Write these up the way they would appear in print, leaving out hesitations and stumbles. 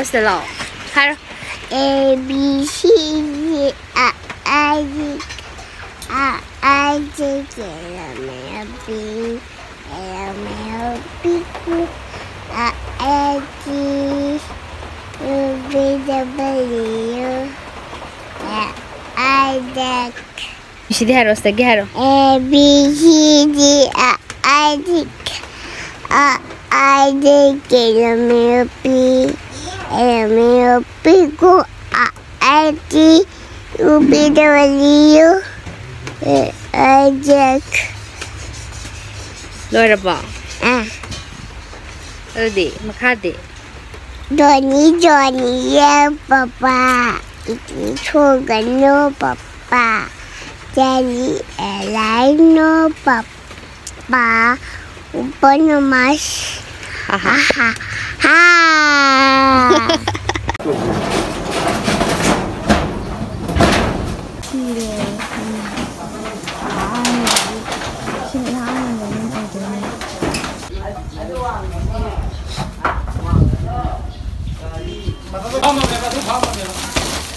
Asta lao. Hai. A B C D I J K L M N O P Q R S T U V W I Z. Mesti diharo, diharo. A B C D I J K L M N O P Q R S T U V W I Z. Loira ba? Adi, makade. Johnny, yeah, Papa. It's no, Papa. Daddy, no, Papa. Open mas. Ha ha ha ha.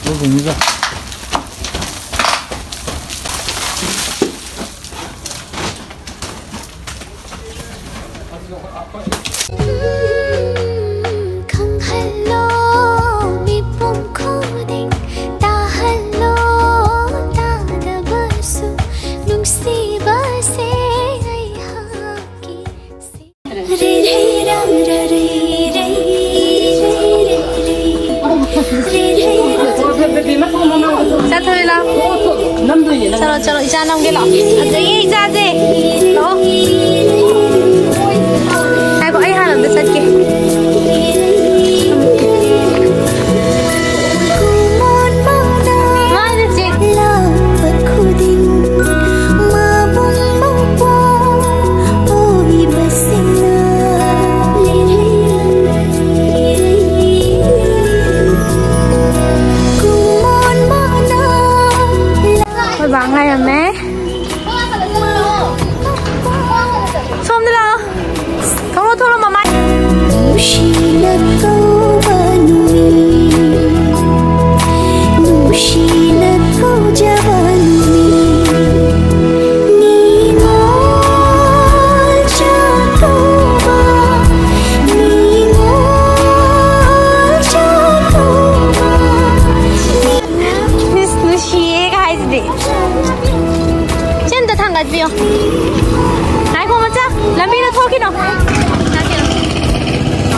Vô cùng ra. चलो चलो इजा नाम के लो ये इजा दे लो आई को आई हालत में सच के Bangai ya me. Som dulu. Kamu tolong mama. Hai ko macha lambi na thoki no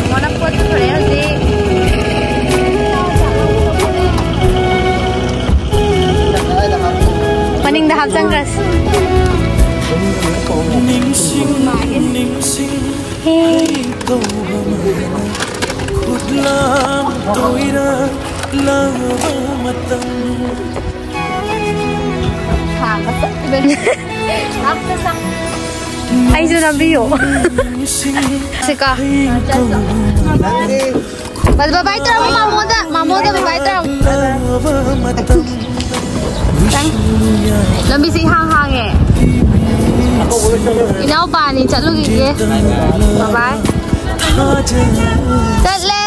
mona pot thore ase maning da hapsang ras hey khudlam toira lamatam Ay, yo nabiyo. Sika. Bas babay tara mamoda babay tara. Lambi si hang eh. Inaw pa ni chatlugi ye. Babay. Chatle.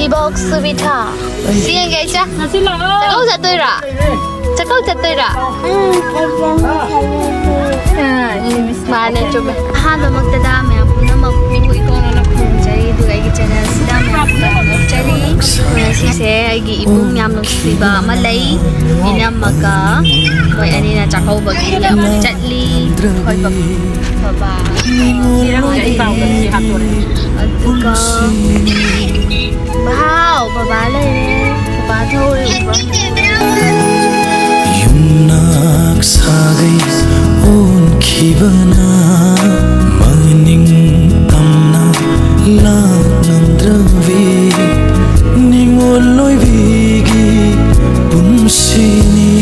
Ibox Subita. Siang guys ya. Cakau satu ra. Cakau satu ra. Mana coba. Halo magtada मैं अपना मम्मी को ना ना खून चाहिए तो आई की चैनल सीधा मैं चली ऐसी से आई की इबुंग याम लोग सीबा मलाई इना मका कोई अनी ना चकाऊ बगी या चटली कोई बाबा सीरा कोई बाव कर सी हाथ तोड़े अतुका बाव बाबा ले बाबा थोड़े युनाक सागई उन खिबना मनिंग तमना लानंद्रवी निंगोलोय बिगी पुंसिनी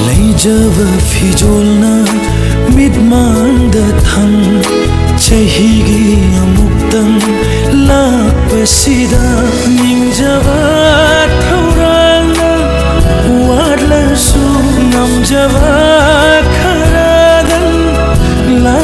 लेजब फिजोलना मिदमांद थंग चहिगी अमुक्तम लापसिदा निंजवा थौराना वाडलसु नमजवा खरादन ला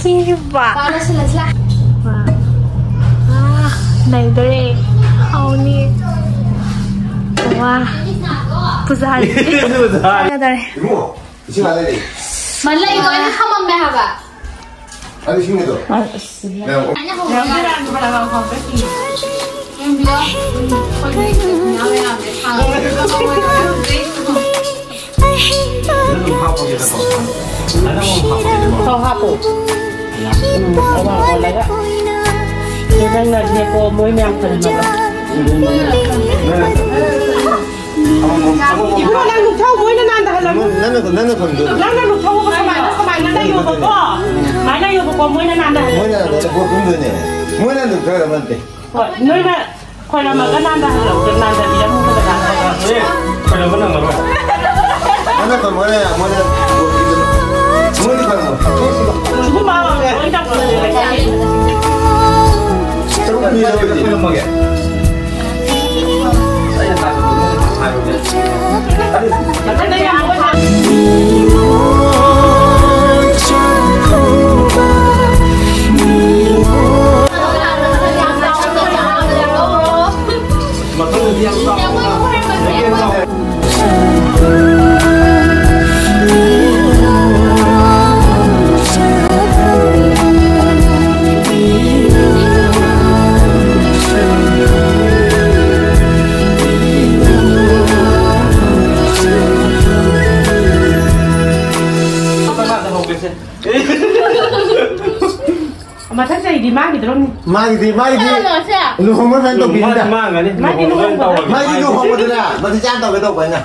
Kiba. Para sila. Naidore. Auni. Wah. Puzari. Naidore. 이모, 지금 안 해. 말라 이거 아니 한번 매하봐. 아니 지금도. 내가 không hấp phụ ông bảo lấy á tôi đang là nhà cô mới mang phần mà 이거 난 녹차고 보이는 난다 하려고 나는 건도 나는 녹차고 가만히 나는 이거 보고 많이 이거 보고 보이는 난다 뭐냐 너 뭐 공부네 뭐냐는 그래 맞대 너희가 거기만 가 난다 하려고 난다 이런 거 난다 왜 거기만 난다 뭐냐 그 뭐냐 뭐냐 죽은 마음에 어디다 보내야 조금 미워지 그런 거게 mà thích gì đi mang thì tôi mang gì lu không muốn ăn tàu biển à mang đi luôn mang đi lu không có được à mà thì ăn tàu cái tàu vậy nhỉ